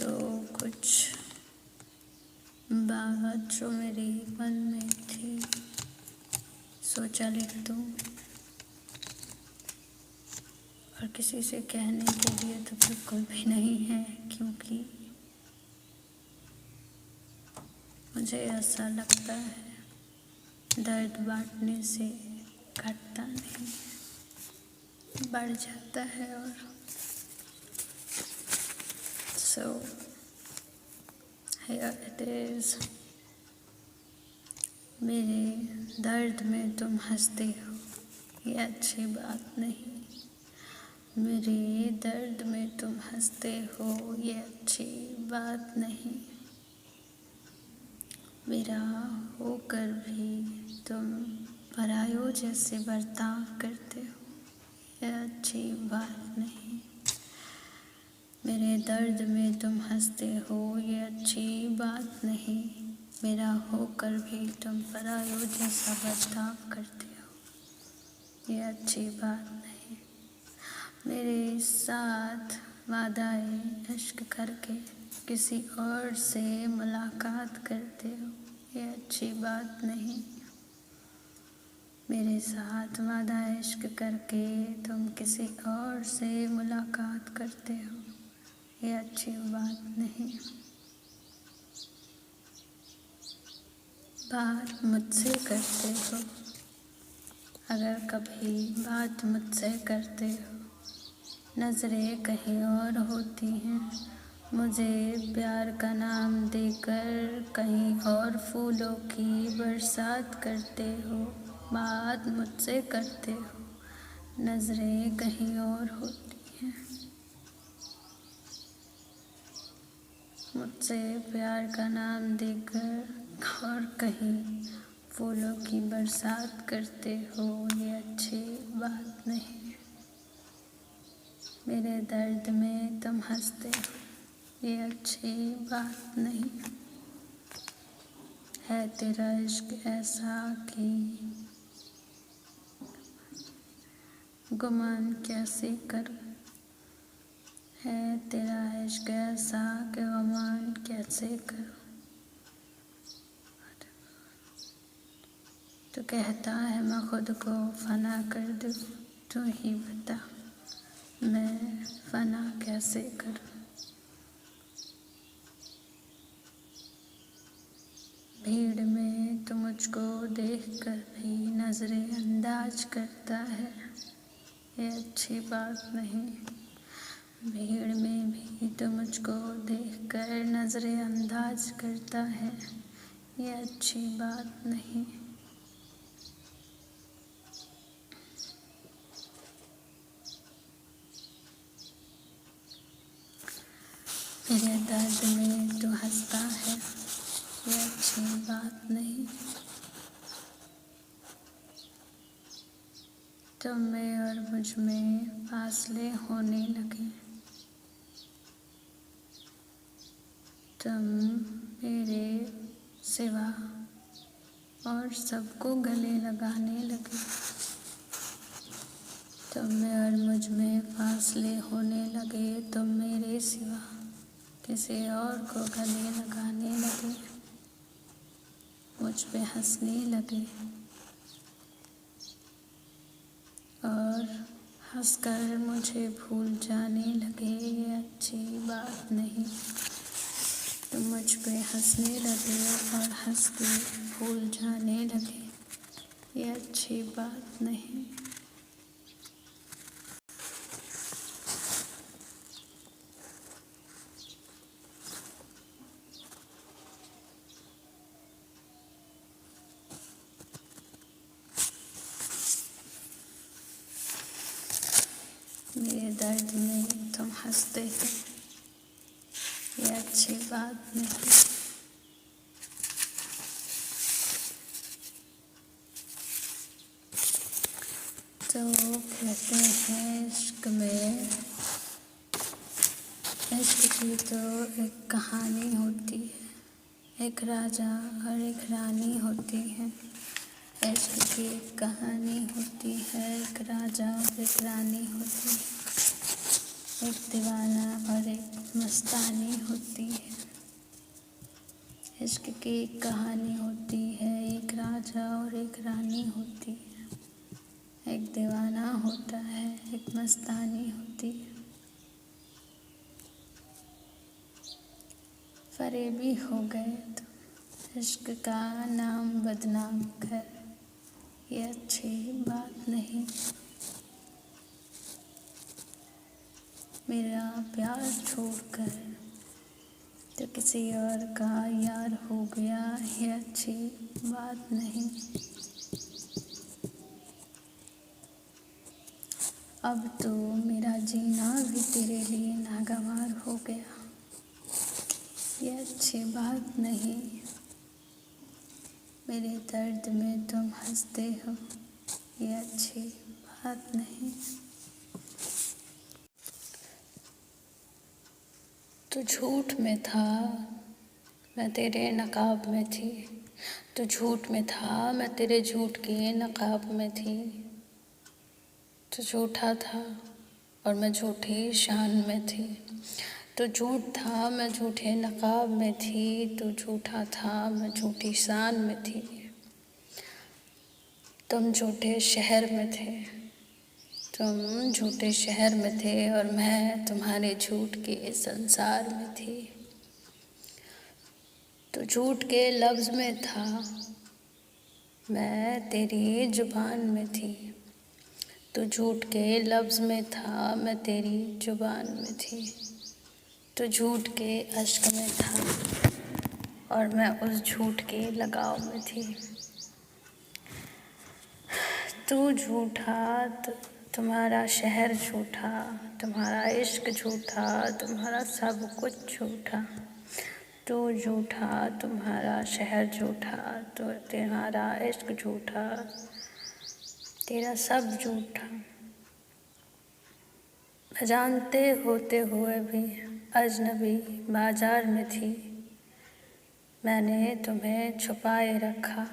तो कुछ बात जो मेरे मन में थी सोचा लिख दूँ, और किसी से कहने के लिए तो बिल्कुल भी नहीं है, क्योंकि मुझे ऐसा लगता है दर्द बांटने से घटता नहीं, बढ़ जाता है। और सो हियर इट इज़। मेरे दर्द में तुम हंसते हो, ये अच्छी बात नहीं। मेरे दर्द में तुम हंसते हो, ये अच्छी बात नहीं। मेरा होकर भी तुम परायों जैसे बर्ताव करते हो, ये अच्छी बात नहीं। मेरे दर्द में तुम हंसते हो, ये अच्छी बात नहीं। मेरा होकर भी तुम परायों जैसा बर्ताव करते हो, ये अच्छी बात नहीं। मेरे साथ वादाए इश्क करके किसी और से मुलाकात करते हो, ये अच्छी बात नहीं। मेरे साथ वादा इश्क करके तुम किसी और से मुलाकात करते हो, ये अच्छी बात नहीं। बात मुझसे करते हो, अगर कभी बात मुझसे करते हो, नज़रें कहीं और होती हैं। मुझे प्यार का नाम देकर कहीं और फूलों की बरसात करते हो। बात मुझसे करते हो, नज़रें कहीं और होती हैं। मुझसे प्यार का नाम देकर और कहीं फूलों की बरसात करते हो, ये अच्छी बात नहीं। मेरे दर्द में तुम हंसते हो, ये अच्छी बात नहीं। है तेरा इश्क ऐसा कि गुमान कैसे करूं, है तेरा इश्क ऐसा कि गुमान कैसे करूं। तो कहता है मैं खुद को फना कर दूं, तू ही बता मैं फना कैसे करूं। भीड़ में तो मुझको देखकर भी नजरें अंदाज करता है, ये अच्छी बात नहीं। भीड़ में भी तो मुझको देखकर नजरें अंदाज करता है, ये अच्छी बात नहीं। मेरे दर्द में तो हंसता है, ये अच्छी बात नहीं। तुम में और मुझ में फासले होने लगे, तुम मेरे सिवा और सबको गले लगाने लगे। तुम में और मुझ में फासले होने लगे, तुम मेरे सिवा किसी और को गले लगाने लगे, मुझ पे हंसने लगे और हंसकर मुझे भूल जाने लगे, ये अच्छी बात नहीं। तुम मुझ पे हंसने लगे और हंस के भूल जाने लगे, ये अच्छी बात नहीं। मेरे दर्द में तुम हंसते हो, ये अच्छी बात नहीं। तो कहते हैं इश्क में, इश्क की तो एक कहानी होती है, एक राजा और एक रानी होती है। इश्क की एक कहानी होती है, एक राजा और एक रानी होती है, एक दीवाना और एक मस्तानी होती है। इश्क की एक कहानी होती है, एक राजा और एक रानी होती है। एक दीवाना होता है, एक मस्तानी होती है। फरेबी हो गए तो इश्क का नाम बदनाम कर, ये अच्छी बात नहीं। मेरा प्यार छोड़कर तो किसी और का यार हो गया, ये अच्छी बात नहीं। अब तो मेरा जीना भी तेरे लिए नागवार हो गया, ये अच्छी बात नहीं। मेरे दर्द में तुम हंसते हो, ये अच्छी बात नहीं। तू झूठ में था, मैं तेरे नकाब में थी। तू झूठ में था, मैं तेरे झूठ के नकाब में थी। तू झूठा था और मैं झूठी शान में थी। तू झूठ था, मैं झूठे नकाब में थी। तू झूठा था, मैं झूठी शान में थी। तुम झूठे शहर में थे, तुम झूठे शहर में थे और मैं तुम्हारे झूठ के संसार में थी। तो झूठ के लफ्ज़ में था, मैं तेरी जुबान में थी। तो झूठ के लफ्ज़ में था, मैं तेरी जुबान में थी। तो झूठ के अश्क में था और मैं उस झूठ के लगाव में थी। तू झूठा, तुम्हारा शहर झूठा, तुम्हारा इश्क झूठा, तुम्हारा सब कुछ झूठा। तू झूठा, तुम्हारा शहर झूठा, तो तुम्हारा इश्क झूठा, तेरा सब झूठा। अजानते होते हुए भी अजनबी बाजार में थी। मैंने तुम्हें छुपाए रखा,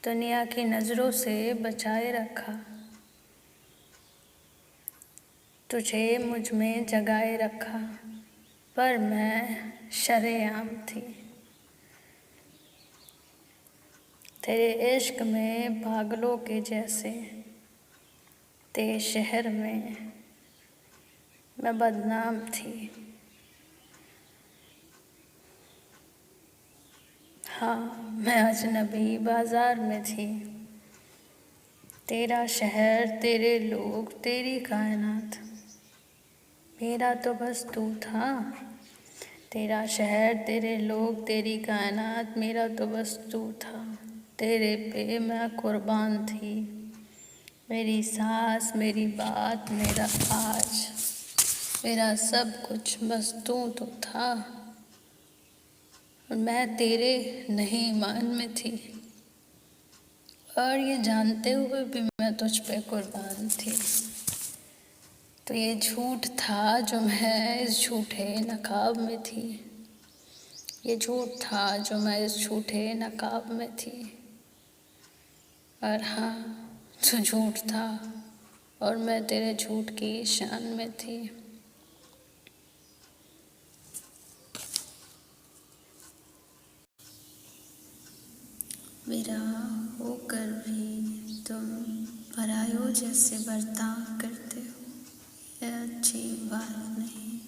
दुनिया की नज़रों से बचाए रखा। तुझे मुझ में जगाए रखा, पर मैं शरेआम थी। तेरे इश्क में पागलों के जैसे, तेरे शहर में मैं बदनाम थी। हाँ, मैं अजनबी बाजार में थी। तेरा शहर, तेरे लोग, तेरी कायनात, मेरा तो बस तू था। तेरा शहर, तेरे लोग, तेरी कायनात, मेरा तो बस तू था। तेरे पे मैं कुर्बान थी। मेरी सांस, मेरी बात, मेरा आज, मेरा सब कुछ बस तू तो था। और मैं तेरे नहीं मान में थी, और ये जानते हुए भी मैं तुझ पे कुर्बान थी। तो ये झूठ था जो मैं इस झूठे नकाब में थी। ये झूठ था जो मैं इस झूठे नकाब में थी। और हाँ, तू झूठ था और मैं तेरे झूठ की शान में थी। मेरा होकर भी तुम परायों जैसे बर्ताव करते हो, यह अच्छी बात नहीं।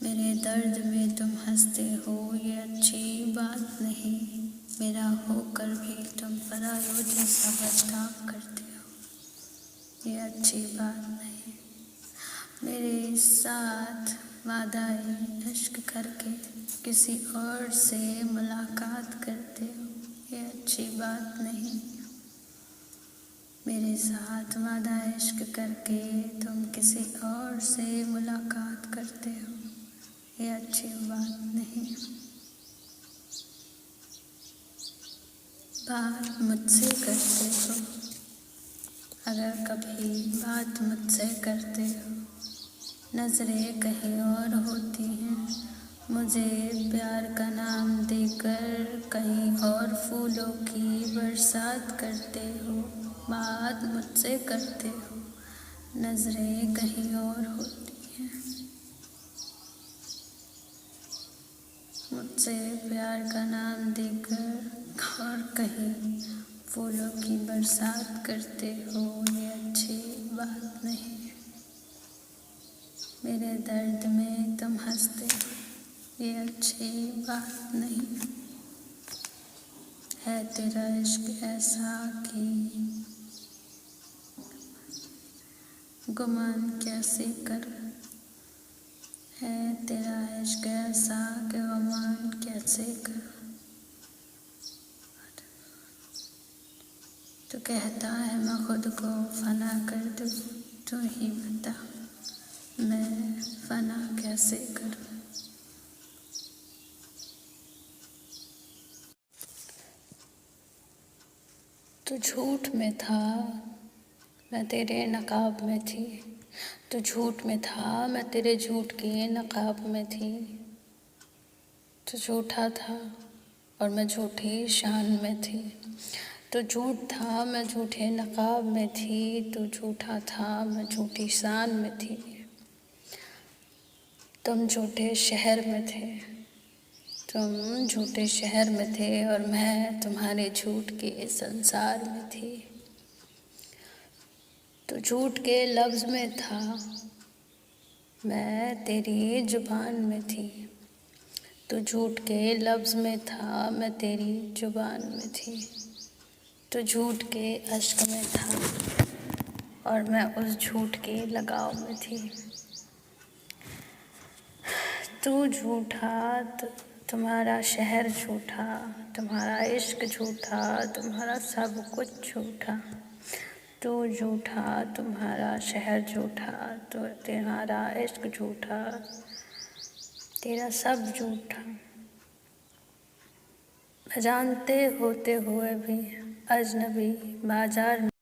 मेरे दर्द में तुम हंसते हो, ये अच्छी बात नहीं। मेरा होकर भी तुम परायों जैसा बर्ताव करते हो, ये अच्छी बात नहीं। मेरे साथ वादाए इश्क करके किसी और से मुलाकात करते हो, ये अच्छी बात नहीं। मेरे साथ वादा इश्क करके तुम किसी और से मुलाकात करते हो, ये अच्छी बात नहीं। बात मुझसे करते हो, अगर कभी बात मुझसे करते हो, नज़रें कहीं और होती हैं। मुझे प्यार का नाम देकर कहीं और फूलों की बरसात करते हो। बात मुझसे करते हो, नज़रें कहीं और होती हैं। मुझसे प्यार का नाम देकर और कहीं फूलों की बरसात करते हो, ये अच्छी बात नहीं। मेरे दर्द में तुम हंसते हो, ये अच्छी बात नहीं। है तेरा इश्क ऐसा कि गुमान कैसे करूं, है तेरा इश्क ऐसा कि गुमान कैसे करूं। तो कहता है मैं खुद को फना कर दूं, तू ही बता मैं फना कैसे करूं। तू झूठ में था, मैं तेरे नकाब में थी। तू झूठ में था, मैं तेरे झूठ के नकाब में थी। तू झूठा था और मैं झूठी शान में थी। तू झूठ था, मैं झूठे नकाब में थी। तू झूठा था, मैं झूठी शान में थी। तुम झूठे शहर में थे, तुम झूठे शहर में थे और मैं तुम्हारे झूठ के संसार में थी। तू झूठ के लफ्ज़ में था, मैं तेरी जुबान में थी। तू झूठ के लफ्ज़ में था, मैं तेरी जुबान में थी। तू झूठ के अश्क में था और मैं उस झूठ के लगाव में थी। तू झूठा, तुम्हारा शहर झूठा, तुम्हारा इश्क झूठा, तुम्हारा सब कुछ झूठा। तू झूठा, तुम्हारा शहर झूठा, तो तुम्हारा इश्क झूठा, तेरा सब झूठा। जानते होते हुए भी अजनबी बाजार